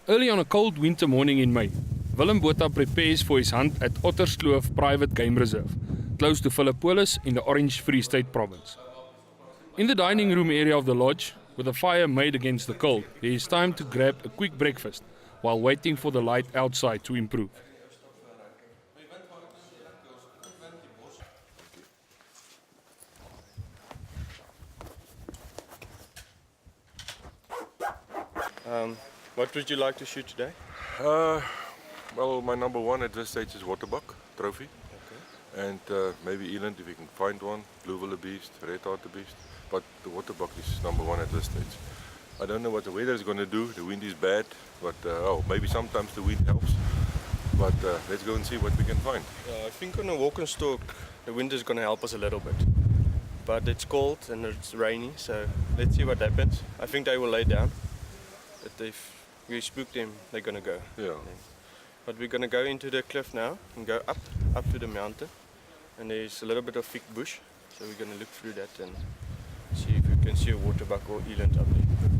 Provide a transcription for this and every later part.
Early on a cold winter morning in May, Willem prepares for his hunt at Otterskloof Private Game Reserve, close to Philippolis in the Orange Free State province. In the dining room area of the lodge, with a fire made against the cold, there is time to grab a quick breakfast while waiting for the light outside to improve. What would you like to shoot today? Well, my number one at this stage is Waterbok trophy. Okay. And maybe eland if you can find one, blue wildebeest, red hartebeest. But the Waterbok is number one at this stage. I don't know what the weather is going to do. The wind is bad, but maybe sometimes the wind helps. But let's go and see what we can find. I think on a walk and stalk, the wind is going to help us a little bit. But it's cold and it's rainy, so let's see what happens. I think they will lay down. But if we spook them, they're going to go. Yeah. But we're going to go into the cliff now and go up to the mountain. And there's a little bit of thick bush, so we're going to look through that and see if we can see a waterbuck or eland up there.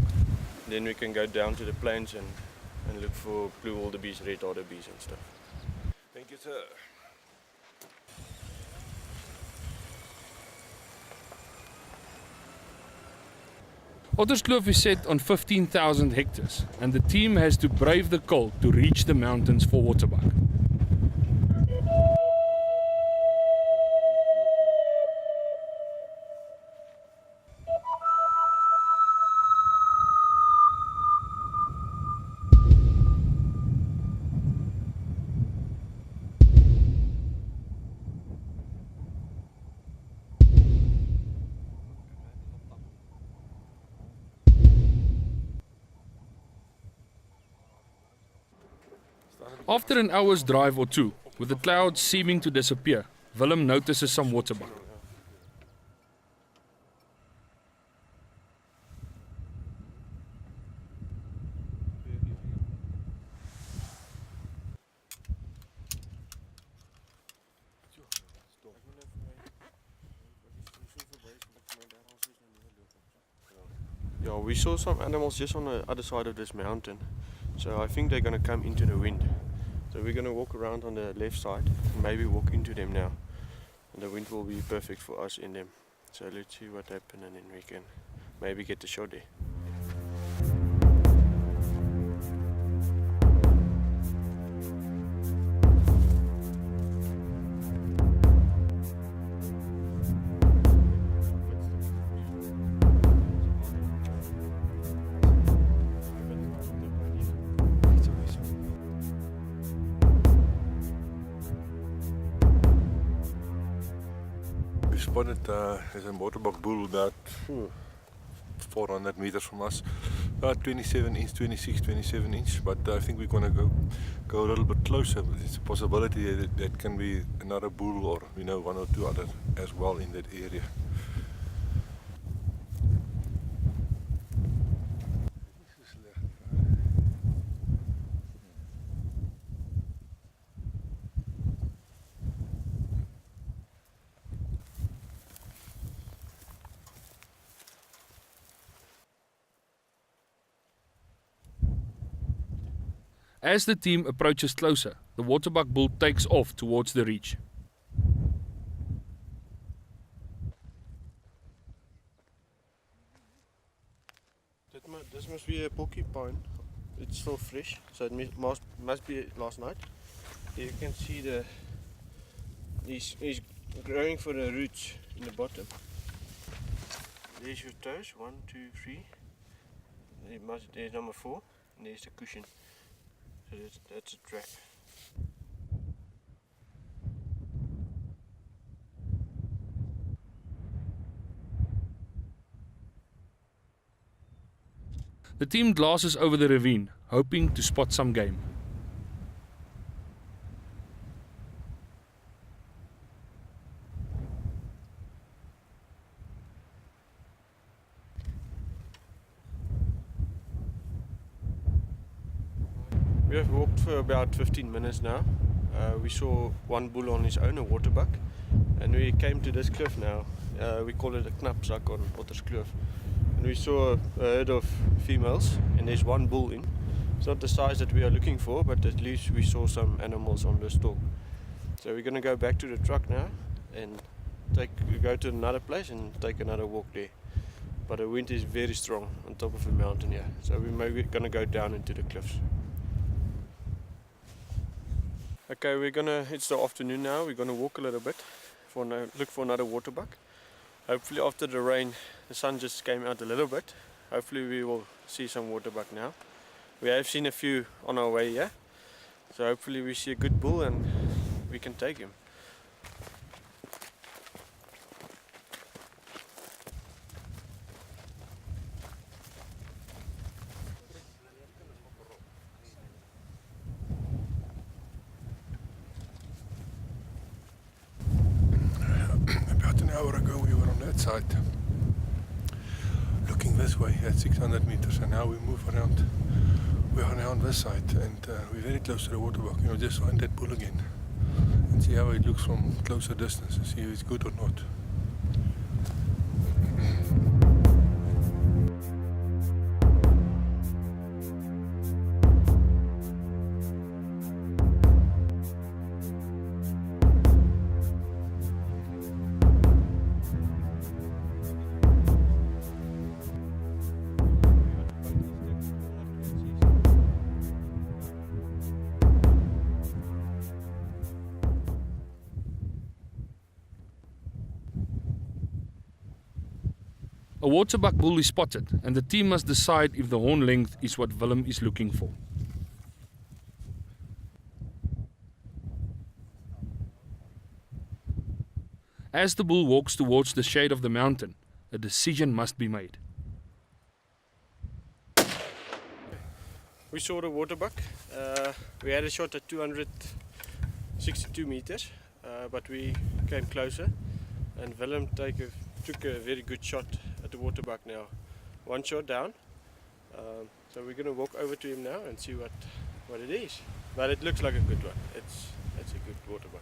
Then we can go down to the plains and look for blue wildebeest, red hartebeest and stuff. Thank you, sir. Otterskloof is set on 15,000 hectares, and the team has to brave the cold to reach the mountains for waterbuck. After an hour's drive or two, with the clouds seeming to disappear, Willem notices some waterbuck. Yeah, we saw some animals just on the other side of this mountain. So I think they're going to come into the wind. So we're going to walk around on the left side and maybe walk into them now. And the wind will be perfect for us in them. So let's see what happens and then we can maybe get the shot there. We spotted there's a waterbok bull about 400 meters from us, about 27 inch, 26, 27 inch. But I think we're going to go a little bit closer. But it's a possibility that can be another bull or one or two others as well in that area. As the team approaches closer, the waterbuck bull takes off towards the reach. This must be a porcupine. It's still fresh, so it must be last night. You can see he's growing for the roots in the bottom. There's your toes, 1, 2, 3. There's number 4, and there's the cushion. So that's a track. The team glasses over the ravine, hoping to spot some game. We have walked for about 15 minutes now. We saw one bull on his own, a waterbuck, and we came to this cliff now. We call it a knapzak on Otterskloof. And we saw a herd of females, and there's one bull in. It's not the size that we are looking for, but at least we saw some animals on the stalk. So we're going to go back to the truck now and go to another place and take another walk there. But the wind is very strong on top of the mountain here, so we may be going to go down into the cliffs. Okay, it's the afternoon now. We're going to walk a little bit, look for another waterbok. Hopefully after the rain, the sun just came out a little bit. Hopefully we will see some waterbok now. We have seen a few on our way here, so hopefully we see a good bull and we can take him. About an hour ago we were on that side, looking this way at 600 meters, and now we move around. We are now on this side, and we're very close to the waterbok. Just find that bull again and see how it looks from closer distance and see if it's good or not. A waterbok bull is spotted, and the team must decide if the horn length is what Willem is looking for. As the bull walks towards the shade of the mountain, a decision must be made. We saw the waterbok. We had a shot at 262 meters, but we came closer, and Willem took a very good shot at the waterbok now. One shot down. So we're going to walk over to him now and see what it is. But it looks like a good one. It's a good waterbok.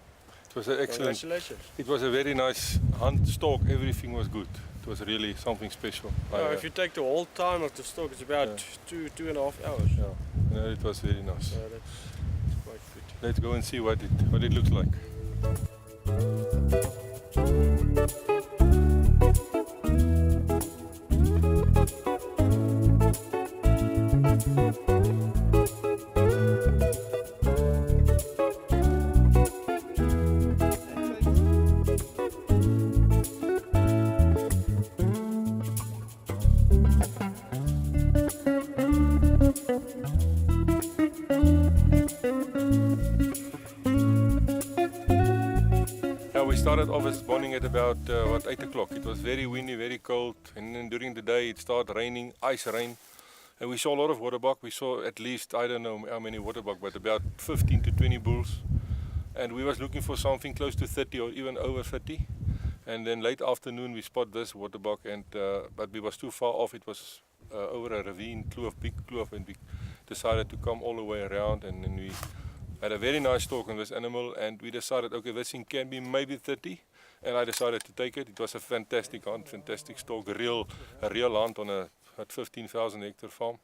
It was an excellent. Congratulations. It was a very nice hunt, stalk, everything was good. It was really something special. If you take the whole time of the stalk, it's about 2.5 hours. Yeah, no, it was very nice. So that's quite good. Let's go and see what it looks like. We started off this morning at about 8 o'clock. It was very windy, very cold, and then during the day it started raining, ice rain, and we saw a lot of waterbok. We saw at least, I don't know how many waterbok, but about 15 to 20 bulls, and we was looking for something close to 30 or even over 30, and then late afternoon we spot this waterbok, and but we was too far off. It was over a ravine, big kloof, and we decided to come all the way around, and then we had a very nice talk on this animal, and we decided, okay, this thing can be maybe 30, and I decided to take it. It was a fantastic hunt, fantastic stalk, a real hunt on a 15,000 hectare farm,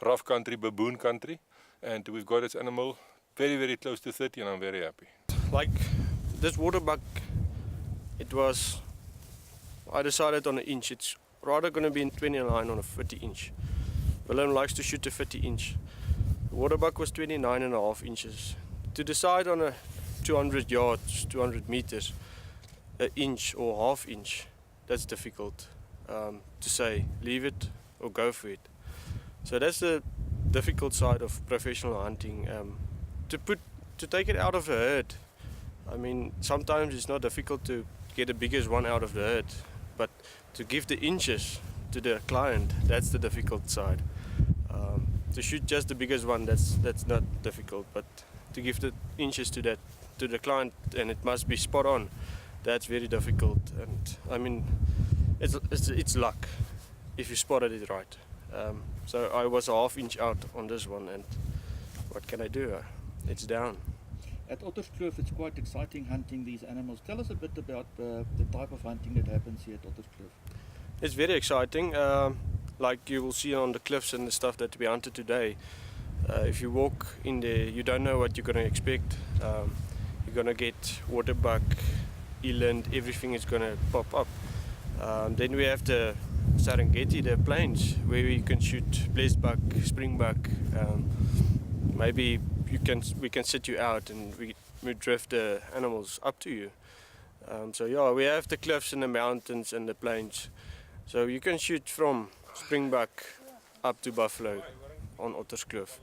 rough country, baboon country, and we've got this animal very, very close to 30, and I'm very happy. Like this waterbok, I decided on an inch. It's rather going to be in 29 on a 30 inch. Willem likes to shoot a 30 inch. The waterbok was 29.5 inches. To decide on a 200 yards, 200 meters, an inch or half inch, that's difficult to say. Leave it or go for it. So that's the difficult side of professional hunting. To take it out of the herd. I mean, sometimes it's not difficult to get the biggest one out of the herd, but to give the inches to the client, that's the difficult side. To shoot just the biggest one, that's not difficult, but to give the inches to the client, and it must be spot on, that's very difficult. And I mean, it's luck if you spotted it right. So I was a half inch out on this one, and what can I do? It's down. At Otterskloof, it's quite exciting hunting these animals. Tell us a bit about the type of hunting that happens here at Otterskloof. It's very exciting. Like you will see on the cliffs and the stuff that we hunted today, If you walk in there, you don't know what you're going to expect. You're going to get waterbok, eland, everything is going to pop up. Then we have the Serengeti, the plains, where we can shoot blesbok, springbok. Maybe we can sit you out and we drift the animals up to you. So yeah, we have the cliffs and the mountains and the plains. So you can shoot from springbok up to buffalo on Otterskloof.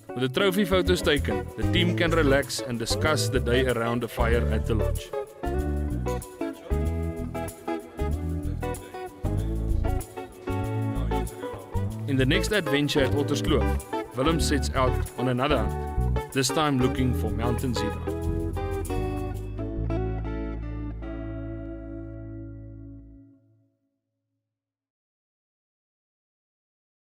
With the trophy photos taken, the team can relax and discuss the day around the fire at the lodge. In the next adventure at Otterskloof, Willem sets out on another hunt, this time looking for mountain zebra.